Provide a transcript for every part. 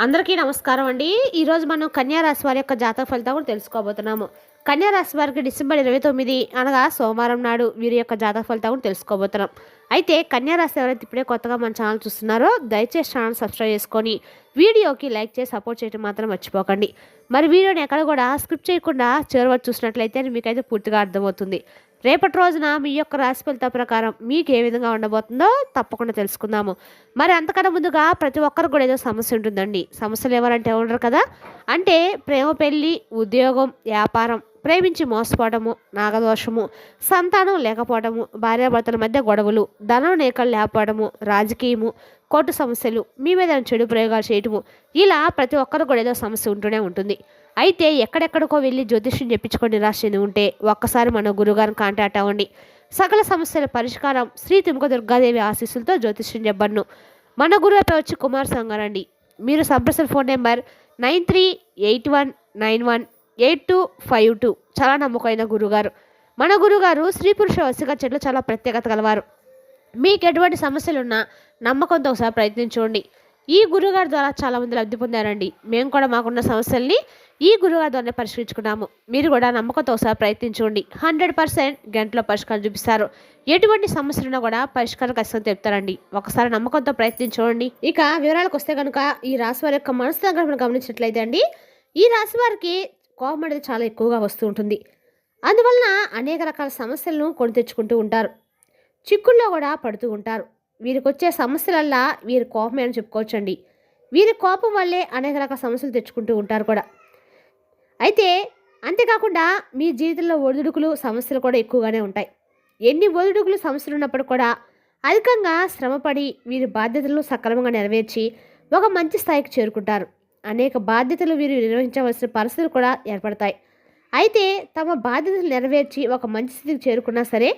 అందరికీ నమస్కారం అండి. ఈరోజు మనం కన్యా రాశి వారి యొక్క జాతక ఫలితాలు కూడా తెలుసుకోబోతున్నాము. కన్యా రాశి వారికి డిసెంబర్ 29 అనగా సోమవారం నాడు వీరి యొక్క జాతక ఫలితాలు కూడా తెలుసుకోబోతున్నాం. అయితే కన్యా రాశి ఎవరైతే ఇప్పుడే కొత్తగా మన ఛానల్ చూస్తున్నారో దయచేసి ఛానల్ సబ్స్క్రైబ్ చేసుకొని వీడియోకి లైక్ చేసి సపోర్ట్ చేయడం మాత్రం మర్చిపోకండి. మరి వీడియోని ఎక్కడ కూడా స్క్రిప్ట్ చేయకుండా చివరి వరకు చూసినట్లయితే మీకైతే పూర్తిగా అర్థమవుతుంది. రేపటి రోజున మీ యొక్క రాశి ఫలితాల ప్రకారం మీకు ఏ విధంగా ఉండబోతుందో తప్పకుండా తెలుసుకుందాము. మరి అంతకన్నా ముందుగా ప్రతి ఒక్కరికి కూడా ఏదో సమస్య ఉంటుందండి. సమస్యలు ఎవరంటే ఉండరు కదా. అంటే ప్రేమ, పెళ్ళి, ఉద్యోగం, వ్యాపారం, ప్రేమించి మోసపోవడము, నాగదోషము, సంతానం లేకపోవడము, భార్యాభర్తల మధ్య గొడవలు, ధనం నేకలు లేకపోవడము, రాజకీయము, కోర్టు సమస్యలు, మీ మీద చెడు ప్రయోగాలు చేయటము, ఇలా ప్రతి ఒక్కరు కూడా ఏదో సమస్య ఉంటూనే ఉంటుంది. అయితే ఎక్కడెక్కడికో వెళ్ళి జ్యోతిష్యం చెప్పించుకొని నిరాశ చెంది ఉంటే ఒక్కసారి మన గురుగారిని కాంటాక్ట్ అవ్వండి. సకల సమస్యల పరిష్కారం శ్రీ తిముక దుర్గాదేవి ఆశీస్సులతో జ్యోతిష్యం చెప్పను. మన గురువు పేరు వచ్చి కుమార్ సంగారండి. మీరు సంప్రదించిన ఫోన్ నెంబర్ 9381918252. చాలా నమ్మకమైన గురుగారు. మన గురుగారు స్త్రీ పురుష వశీకరణలో చాలా ప్రత్యేకత గలవారు. మీకు ఎటువంటి సమస్యలున్నా నమ్మకంతో ఒకసారి ప్రయత్నించండి. ఈ గురుగారి ద్వారా చాలామంది లబ్ధి పొందారండి. మేము కూడా మాకున్న సమస్యల్ని ఈ గురుగారి ద్వారా పరిష్కరించుకున్నాము. మీరు కూడా నమ్మకంతో ఒకసారి ప్రయత్నించండి. 100% గంటలో పరిష్కారం చూపిస్తారు. ఎటువంటి సమస్యలున్నా కూడా పరిష్కారం ఖచ్చితంగా చెప్తారండి. ఒకసారి నమ్మకంతో ప్రయత్నించండి. ఇక వివరాలకు వస్తే కనుక ఈ రాశి వారి యొక్క మనసు సంఘటన గమనించినట్లయితే అండి, ఈ రాశి వారికి కోపం అనేది చాలా ఎక్కువగా వస్తూ ఉంటుంది. అందువలన అనేక రకాల సమస్యలను కొని తెచ్చుకుంటూ ఉంటారు. చిక్కుల్లో కూడా పడుతూ ఉంటారు. వీరికి వచ్చే సమస్యలల్లా వీరి కోపమే అని చెప్పుకోవచ్చండి. వీరి కోపం వల్లే అనేక రకాల సమస్యలు తెచ్చుకుంటూ ఉంటారు కూడా. అయితే అంతేకాకుండా మీ జీవితంలో ఒడిదుడుకులు, సమస్యలు కూడా ఎక్కువగానే ఉంటాయి. ఎన్ని ఒడిదుడుకులు, సమస్యలు ఉన్నప్పుడు కూడా అధికంగా శ్రమపడి వీరి బాధ్యతలను సక్రమంగా నెరవేర్చి ఒక మంచి స్థాయికి చేరుకుంటారు. అనేక బాధ్యతలు వీరు నిర్వహించవలసిన పరిస్థితులు కూడా ఏర్పడతాయి. అయితే తమ బాధ్యతలు నెరవేర్చి ఒక మంచి స్థితికి చేరుకున్నా సరే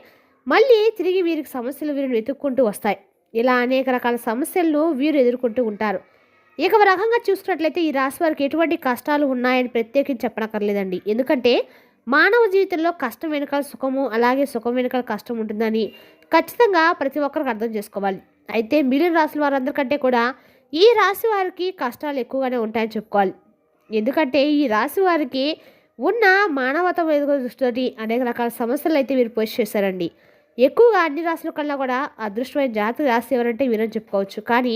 మళ్ళీ తిరిగి వీరికి సమస్యలు వీరిని వెతుక్కుంటూ వస్తాయి. ఇలా అనేక రకాల సమస్యలను వీరు ఎదుర్కొంటూ ఉంటారు. ఇక ఒక రకంగా చూసుకున్నట్లయితే ఈ రాశి వారికి ఎటువంటి కష్టాలు ఉన్నాయని ప్రత్యేకించి చెప్పనక్కర్లేదండి. ఎందుకంటే మానవ జీవితంలో కష్టం వెనకాల సుఖము, అలాగే సుఖం వెనకాల కష్టం ఉంటుందని ఖచ్చితంగా ప్రతి ఒక్కరికి అర్థం చేసుకోవాలి. అయితే మిగిలిన రాశుల వారందరికంటే కూడా ఈ రాశి వారికి కష్టాలు ఎక్కువగానే ఉంటాయని చెప్పుకోవాలి. ఎందుకంటే ఈ రాశి వారికి ఉన్న మానవత దృష్టితోటి అనేక రకాల సమస్యలు అయితే వీరు పోస్ట్ చేశారండి. ఎక్కువగా అన్ని రాశుల కన్నా కూడా అదృష్టమైన జాతక రాశి ఎవరంటే వీరని చెప్పుకోవచ్చు. కానీ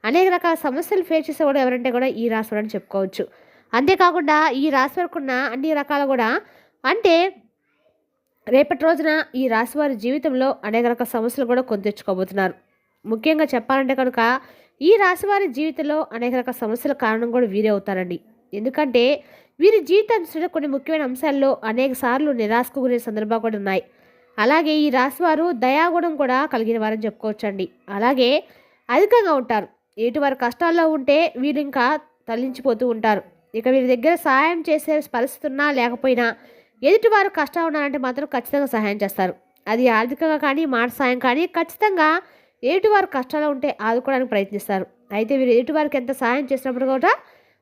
అనేక రకాల సమస్యలు ఫేస్ చేసే కూడా ఎవరంటే కూడా ఈ రాశి వారని చెప్పుకోవచ్చు. అంతేకాకుండా ఈ రాశి వరకు ఉన్న అన్ని రకాల కూడా అంటే రేపటి రోజున ఈ రాశి వారి జీవితంలో అనేక రకాల సమస్యలు కూడా కొని తెచ్చుకోబోతున్నారు. ముఖ్యంగా చెప్పాలంటే కనుక ఈ రాశి వారి జీవితంలో అనేక రకాల సమస్యల కారణం కూడా వీరే అవుతారండి. ఎందుకంటే వీరి జీవితంలో కొన్ని ముఖ్యమైన అంశాల్లో అనేక సార్లు నిరాశకు గురే సందర్భాలు కూడా ఉన్నాయి. అలాగే ఈ రాశివారు దయాగుణం కూడా కలిగిన వారని చెప్పుకోవచ్చండి. అలాగే అధికంగా ఉంటారు. ఎటువారు కష్టాల్లో ఉంటే వీరు ఇంకా తరలించిపోతూ ఉంటారు. ఇక వీరి దగ్గర సహాయం చేసే పరిస్థితి ఉన్నా లేకపోయినా ఎదుటివారు కష్టాలు ఉన్నారంటే మాత్రం ఖచ్చితంగా సహాయం చేస్తారు. అది ఆర్థికంగా కానీ మాట సాయం కానీ ఖచ్చితంగా ఎదుటివారు కష్టాలు ఉంటే ఆదుకోవడానికి ప్రయత్నిస్తారు. అయితే వీరు ఎదుటివారికి ఎంత సహాయం చేసినప్పుడు కూడా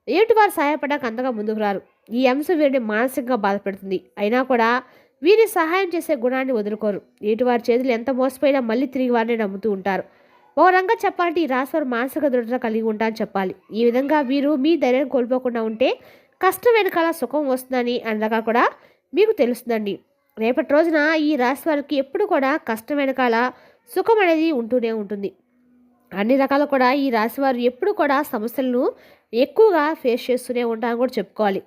ఎదుటివారు సహాయపడడానికి అంతగా ముందుకు రారు. ఈ అంశం వీరిని మానసికంగా బాధపెడుతుంది. అయినా కూడా వీరి సహాయం చేసే గుణాన్ని వదులుకోరు. ఎటువారి చేతులు ఎంత మోసపోయినా మళ్ళీ తిరిగి వారిని నమ్ముతూ ఉంటారు. ఒక రంగా చెప్పాలంటే ఈ రాశివారు మానసిక దృఢత కలిగి ఉంటారని చెప్పాలి. ఈ విధంగా వీరు మీ ధైర్యం కోల్పోకుండా ఉంటే కష్టం వెనకాల సుఖం వస్తుందని అనగా కూడా మీకు తెలుస్తుందండి. రేపటి రోజున ఈ రాశి వారికి ఎప్పుడు కూడా కష్టం వెనకాల సుఖం అనేది ఉంటూనే ఉంటుంది. అన్ని రకాలు కూడా ఈ రాశి వారు ఎప్పుడు కూడా సమస్యలను ఎక్కువగా ఫేస్ చేస్తూనే ఉంటారని కూడా చెప్పుకోవాలి.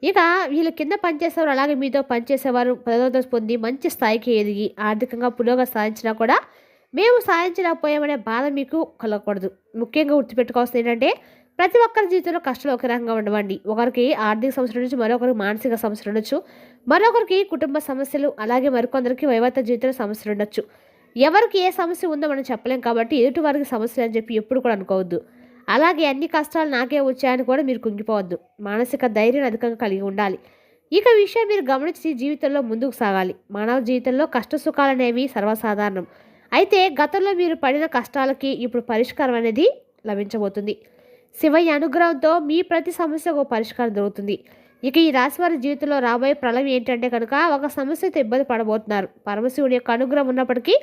ఇక వీళ్ళు కింద పనిచేసేవారు అలాగే మీతో పనిచేసేవారు పదోదశ పొంది మంచి స్థాయికి ఎదిగి ఆర్థికంగా పురోగతి సాధించినా కూడా మేము సాధించలేకపోయామనే బాధ మీకు కలగకూడదు. ముఖ్యంగా గుర్తుపెట్టుకోవాల్సింది ఏంటంటే ప్రతి ఒక్కరి జీవితంలో కష్టాలు ఒక రకంగా ఉండవండి. ఒకరికి ఆర్థిక సమస్యలు ఉండొచ్చు, మరొకరికి మానసిక సమస్యలు ఉండొచ్చు, మరొకరికి కుటుంబ సమస్యలు, అలాగే మరికొందరికి వైవాహిక జీవితంలో సమస్యలు ఉండొచ్చు. ఎవరికి ఏ సమస్య ఉందో మనం చెప్పలేం కాబట్టి ఎదుటి వారికి సమస్యలు అని చెప్పి ఎప్పుడు కూడా అనుకోవద్దు. అలాగే అన్ని కష్టాలు నాకే వచ్చాయని కూడా మీరు కుంగిపోవద్దు. మానసిక ధైర్యం అధికంగా కలిగి ఉండాలి. ఇక విషయం మీరు గమనించి జీవితంలో ముందుకు సాగాలి. మానవ జీవితంలో కష్ట సుఖాలు అనేవి సర్వసాధారణం. అయితే గతంలో మీరు పడిన కష్టాలకి ఇప్పుడు పరిష్కారం అనేది లభించబోతుంది. శివయ్య అనుగ్రహంతో మీ ప్రతి సమస్యకు పరిష్కారం దొరుకుతుంది. ఇక ఈ రాశివారి జీవితంలో రాబోయే ప్రళయం ఏంటంటే కనుక ఒక సమస్యతో ఇబ్బంది పడబోతున్నారు. పరమశివుడి యొక్క అనుగ్రహం ఉన్నప్పటికీ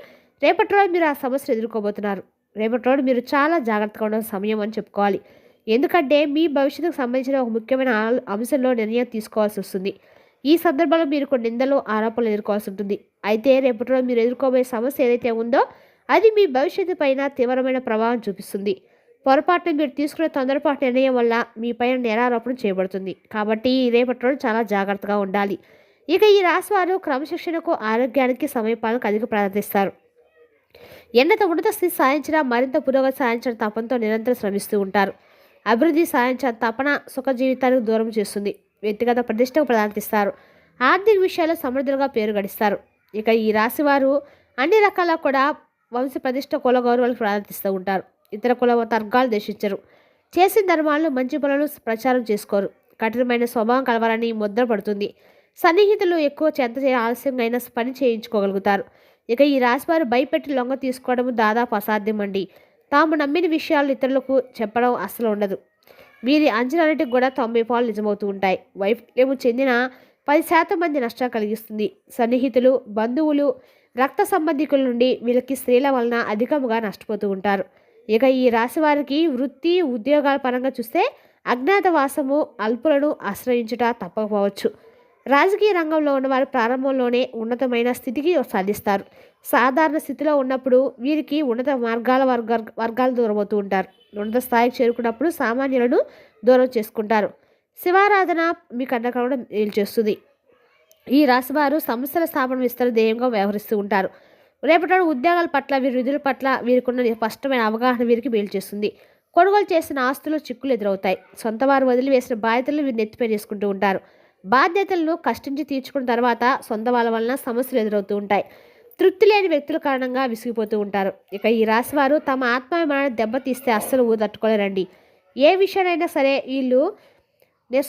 రేపటి రోజు మీరు ఆ సమస్యను ఎదుర్కోబోతున్నారు. రేపటి రోజు మీరు చాలా జాగ్రత్తగా ఉన్న సమయం అని చెప్పుకోవాలి. ఎందుకంటే మీ భవిష్యత్తుకు సంబంధించిన ఒక ముఖ్యమైన అంశంలో నిర్ణయం తీసుకోవాల్సి వస్తుంది. ఈ సందర్భంలో మీరు కొన్ని నిందలు, ఆరోపణలు ఎదుర్కోవాల్సి ఉంటుంది. అయితే రేపటి రోజు మీరు ఎదుర్కోబోయే సమస్య ఏదైతే ఉందో అది మీ భవిష్యత్తు పైన తీవ్రమైన ప్రభావం చూపిస్తుంది. పొరపాటున మీరు తీసుకునే తొందరపాటు నిర్ణయం వల్ల మీ పైన నేరారోపణ చేయబడుతుంది. కాబట్టి రేపటి రోజు చాలా జాగ్రత్తగా ఉండాలి. ఇక ఈ రాశి వారు క్రమశిక్షణకు, ఆరోగ్యానికి, సమయపాలనకు అధిక ప్రాధాన్యత. ఉన్నత స్థితి సాధించిన, మరింత పురోగతి సాధించిన తపంతో నిరంతరం శ్రమిస్తూ ఉంటారు. అభివృద్ధి సాధించిన తపన సుఖ జీవితానికి దూరం చేస్తుంది. వ్యక్తిగత ప్రతిష్టకు ప్రాధాన్యత. ఆర్థిక విషయాల్లో సమృద్ధులుగా పేరు గడిస్తారు. ఇక ఈ రాశి వారు అన్ని రకాల కూడా వంశ ప్రతిష్ట, కుల గౌరవాలకు ప్రాధాన్యత ఉంటారు. ఇతర కుల వర్గాలు దేశించరు. చేసిన ధర్మాలను, మంచి పనులను ప్రచారం చేసుకోరు. కఠినమైన స్వభావం కలవాలని ముద్ర పడుతుంది. సన్నిహితులు ఎక్కువ చెంత ఆలస్యంగా అయినా పని చేయించుకోగలుగుతారు. ఇక ఈ రాశివారు భయపెట్టి లొంగ తీసుకోవడం దాదాపు అసాధ్యం అండి. తాము నమ్మిన విషయాలు ఇతరులకు చెప్పడం అస్సలు ఉండదు. వీరి అంచనాలన్నిటికి కూడా 90 పాలు నిజమవుతూ ఉంటాయి. వైఫల్యము చెందిన 10% మంది నష్టం కలిగిస్తుంది. సన్నిహితులు, బంధువులు, రక్త సంబంధికుల నుండి వీళ్ళకి స్త్రీల వలన అధికంగా నష్టపోతూ ఉంటారు. ఇక ఈ రాశి వారికి వృత్తి, ఉద్యోగాల పరంగా చూస్తే అజ్ఞాతవాసము, అల్పులను ఆశ్రయించుట తప్పకపోవచ్చు. రాజకీయ రంగంలో ఉన్నవారు ప్రారంభంలోనే ఉన్నతమైన స్థితికి సాధిస్తారు. సాధారణ స్థితిలో ఉన్నప్పుడు వీరికి ఉన్నత వర్గాలు దూరమవుతూ ఉంటారు. ఉన్నత స్థాయికి చేరుకున్నప్పుడు సామాన్యులను దూరం చేసుకుంటారు. శివారాధన మీకు అండగా మేలు చేస్తుంది. ఈ రాశివారు సంస్థల స్థాపన విస్తరణ ధ్యేయంగా వ్యవహరిస్తూ ఉంటారు. రేపటి ఉద్యోగాల పట్ల, వీరి విధుల పట్ల వీరికున్న స్పష్టమైన అవగాహన వీరికి మేలు చేస్తుంది. కొనుగోలు చేసిన ఆస్తులు చిక్కులు ఎదురవుతాయి. సొంత వారు వదిలివేసిన బాధ్యతలను వీరు నెత్తిపై చేసుకుంటూ ఉంటారు. బాధ్యతలను కష్టించి తీర్చుకున్న తర్వాత సొంత వాళ్ళ వలన సమస్యలు ఎదురవుతూ ఉంటాయి. తృప్తి లేని వ్యక్తుల కారణంగా విసిగిపోతూ ఉంటారు. ఇక ఈ రాశి వారు తమ ఆత్మాభిమానాన్ని దెబ్బతీస్తే అస్సలు తట్టుకోలేరండి. ఏ విషయానైనా సరే వీళ్ళు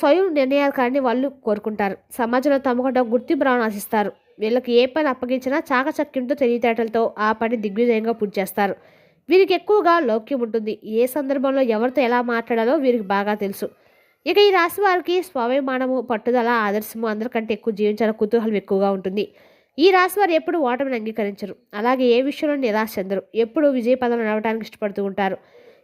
స్వయం నిర్ణయాధికారాన్ని వాళ్ళు కోరుకుంటారు. సమాజంలో తమకంటే గుర్తింపు రావని ఆశిస్తారు. వీళ్ళకి ఏ పని అప్పగించినా చాకచక్యంతో, తెలివితేటలతో ఆ పని దిగ్విజయంగా పూర్తి చేస్తారు. వీరికి ఎక్కువగా లౌక్యం ఉంటుంది. ఏ సందర్భంలో ఎవరితో ఎలా మాట్లాడాలో వీరికి బాగా తెలుసు. ఇక ఈ రాశి వారికి స్వాభిమానము, పట్టుదల, ఆదర్శము, అందరికంటే ఎక్కువ జీవించాలని కుతూహలం ఎక్కువగా ఉంటుంది. ఈ రాశి వారు ఎప్పుడు ఓటమిని అంగీకరించరు. అలాగే ఏ విషయంలో నిరాశ చెందరు. ఎప్పుడు విజయ పదంలో నడవడానికి ఇష్టపడుతూ ఉంటారు.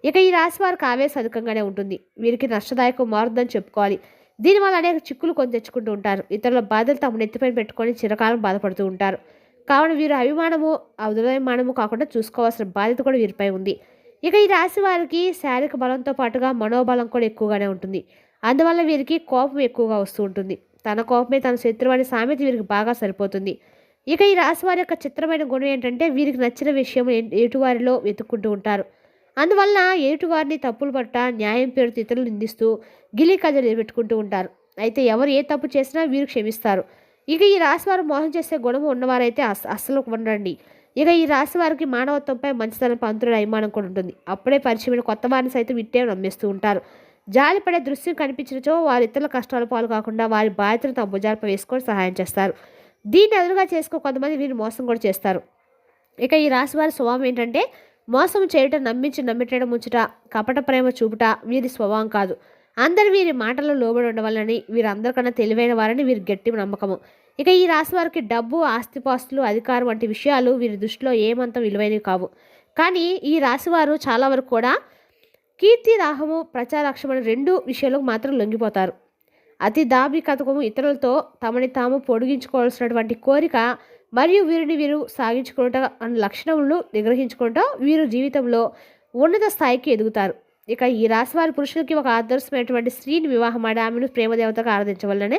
ఇక ఈ రాశి వారికి ఆవేశం అధికంగానే ఉంటుంది. వీరికి నష్టదాయకం మారుద్దని చెప్పుకోవాలి. దీనివల్ల అనేక చిక్కులు కొని తెచ్చుకుంటూ ఉంటారు. ఇతరుల బాధలు తమ నెత్తిపైన పెట్టుకొని చిరకాలం బాధపడుతూ ఉంటారు. కావున వీరు అభిమానము, ఉదయమానము కాకుండా చూసుకోవాల్సిన బాధ్యత కూడా వీరిపై ఉంది. ఇక ఈ రాశి వారికి శారీరక బలంతో పాటుగా మనోబలం కూడా ఎక్కువగానే ఉంటుంది. అందువల్ల వీరికి కోపం ఎక్కువగా వస్తూ ఉంటుంది. తన కోపమే తన శత్రువు అనే సామెత వీరికి బాగా సరిపోతుంది. ఇక ఈ రాశి వారి యొక్క చిత్రమైన గుణం ఏంటంటే వీరికి నచ్చిన విషయం ఎటువారిలో వెతుక్కుంటూ ఉంటారు. అందువల్ల ఎటువారిని తప్పులు పట్ట, న్యాయం పేరుతో ఇతరులు నిందిస్తూ గిలి కజలు పెట్టుకుంటూ ఉంటారు. అయితే ఎవరు ఏ తప్పు చేసినా వీరు క్షమిస్తారు. ఇక ఈ రాశి వారు మోసం చేసే గుణము ఉన్నవారైతే అస్సలు ఉండరండి. ఇక ఈ రాశి వారికి మానవత్వంపై మంచితనం, పంతుల అభిమానం కూడా ఉంటుంది. అప్పుడే పరిచయమైన కొత్త వారిని సైతం ఇట్టే నమ్మేస్తూ ఉంటారు. జాలిపడే దృశ్యం కనిపించినచో వారి ఇతరుల కష్టాల పాలు కాకుండా వారి బాధ్యతను తమ భుజాలపై వేసుకొని సహాయం చేస్తారు. దీన్ని ఎదురుగా చేసుకో కొంతమంది వీరిని మోసం కూడా చేస్తారు. ఇక ఈ రాశి వారి స్వభావం ఏంటంటే మోసం చేయటం, నమ్మించడం, ముంచుట, కపట ప్రేమ చూపుట వీరి స్వభావం కాదు. అందరు వీరి మాటల్లో లోబడి ఉండవాలని, వీరందరికన్నా తెలివైన వారని వీరి గట్టి నమ్మకము. ఇక ఈ రాశి వారికి డబ్బు, ఆస్తిపాస్తులు, అధికారం వంటి విషయాలు వీరి దృష్టిలో ఏమంత విలువైనవి కావు. కానీ ఈ రాశివారు చాలా వరకు కూడా కీర్తి, రాహము, ప్రచారక్షమణ 2 విషయాలకు మాత్రం లొంగిపోతారు. అతి దార్మికతము, ఇతరులతో తమని తాము పొడిగించుకోవాల్సినటువంటి కోరిక మరియు వీరు సాగించుకోవటం అనే లక్షణములను నిగ్రహించుకోవటం వీరు జీవితంలో ఉన్నత స్థాయికి ఎదుగుతారు. ఇక ఈ రాశివారి పురుషులకి ఒక ఆదర్శమైనటువంటి స్త్రీని వివాహమాడి ఆమెను ప్రేమదేవతగా ఆరాధించవల్లనే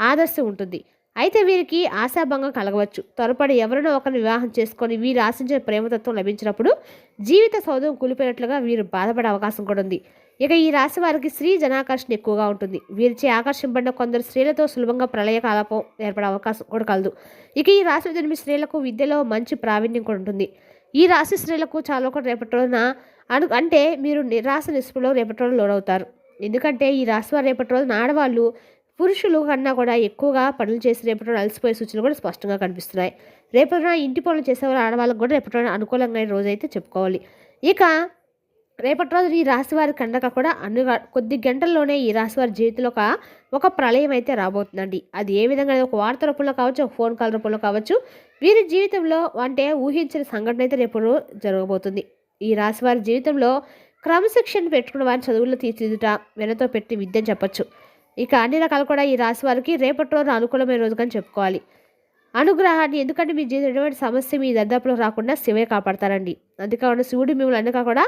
ఆదర్శం ఉంటుంది. అయితే వీరికి ఆశాభంగం కలగవచ్చు. త్వరపడి ఎవరినో ఒకరిని వివాహం చేసుకొని వీరు ఆశించిన ప్రేమతత్వం లభించినప్పుడు జీవిత సౌధం కూలిపోయినట్లుగా వీరు బాధపడే అవకాశం కూడా ఉంది. ఇక ఈ రాశి వారికి స్త్రీ జనాకర్షణ ఎక్కువగా ఉంటుంది. వీరిచే ఆకర్షింపడిన కొందరు స్త్రీలతో సులభంగా ప్రళయ కాలపం ఏర్పడే అవకాశం కూడా కలదు. ఇక ఈ రాశి జన్మి స్త్రీలకు విద్యలో మంచి ప్రావీణ్యం కూడా ఉంటుంది. ఈ రాశి స్త్రీలకు చాలా కూడా రేపటి రోజున అంటే మీరు నిరాశ నిస్పృహలో రేపటి రోజున లోనవుతారు. ఎందుకంటే ఈ రాశి వారు రేపటి రోజున ఆడవాళ్ళు పురుషులు కన్నా కూడా ఎక్కువగా పనులు చేసి రేపటి రోజున అలసిపోయే సూచనలు కూడా స్పష్టంగా కనిపిస్తున్నాయి. రేపటి రోజున ఇంటి పనులు చేసేవారు ఆడవాళ్ళకు కూడా రేపటి రోజున అనుకూలంగా రోజు అయితే చెప్పుకోవాలి. ఇక రేపటి రోజు ఈ రాశివారి కండక కూడా కొద్ది గంటల్లోనే ఈ రాశివారి జీవితంలో ఒక ప్రళయం అయితే రాబోతుందండి. అది ఏ విధంగా ఒక వార్త రూపంలో కావచ్చు, ఒక ఫోన్ కాల్ రూపంలో కావచ్చు, వీరి జీవితంలో అంటే ఊహించిన సంఘటన అయితే రేపు జరగబోతుంది. ఈ రాశివారి జీవితంలో క్రమశిక్షణ పెట్టుకున్న వారిని చదువుల్లో తీర్చిదిద్దుట వెనతో పెట్టి విద్యని చెప్పొచ్చు. ఇక అన్ని రకాలు కూడా ఈ రాశి వారికి రేపటి రోజు అనుకూలమైన రోజుగా చెప్పుకోవాలి. అనుగ్రహాన్ని, ఎందుకంటే మీ జీవితం ఎటువంటి సమస్య మీ దరిదాపులో రాకుండా శివే కాపాడతారండి. అందుకని శివుడు మిమ్మల్ని అన్నగా కూడా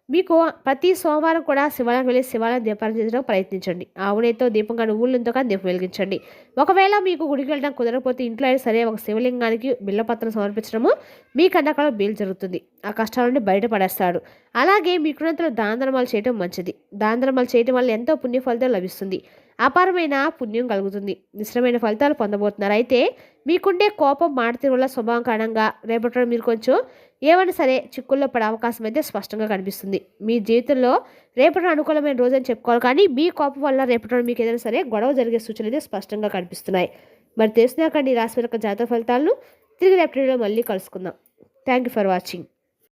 మీకు ప్రతి సోమవారం కూడా శివాలయం వెళ్ళి శివాలయం దీపాలు చేసడానికి ప్రయత్నించండి. ఆవునేతో దీపంగా నువ్వులతో కానీ దీపం వెలిగించండి. ఒకవేళ మీకు గుడికి వెళ్ళడం కుదరకపోతే ఇంట్లో అయినా సరే ఒక శివలింగానికి బిల్లపత్రం సమర్పించడము మీకన్నా కూడా మేలు జరుగుతుంది. ఆ కష్టాల నుండి బయటపడేస్తాడు. అలాగే మీకున్నంతలో దాన ధర్మాలు చేయడం మంచిది. దాన ధర్మాలు చేయడం వల్ల ఎంతో పుణ్య ఫలితం లభిస్తుంది. అపారమైన పుణ్యం కలుగుతుంది. మిశ్రమైన ఫలితాలు పొందబోతున్నారు. అయితే మీకుండే కోపం, మాటతీరు వల్ల స్వభావం కారణంగా రేపటి మీరు కొంచెం ఏమైనా సరే చిక్కుల్లో పడే అవకాశం అయితే స్పష్టంగా కనిపిస్తుంది. మీ జీవితంలో రేపటి అనుకూలమైన రోజు అని చెప్పుకోవాలి, కానీ మీ కోపం వల్ల రేపటి మీకు ఏదైనా సరే గొడవ జరిగే సూచనలు అయితే స్పష్టంగా కనిపిస్తున్నాయి. మరి తెలిసినాకండి రాశి యొక్క జాతక ఫలితాలను తిరిగి రేపటిలో మళ్ళీ కలుసుకుందాం. Thank you for watching.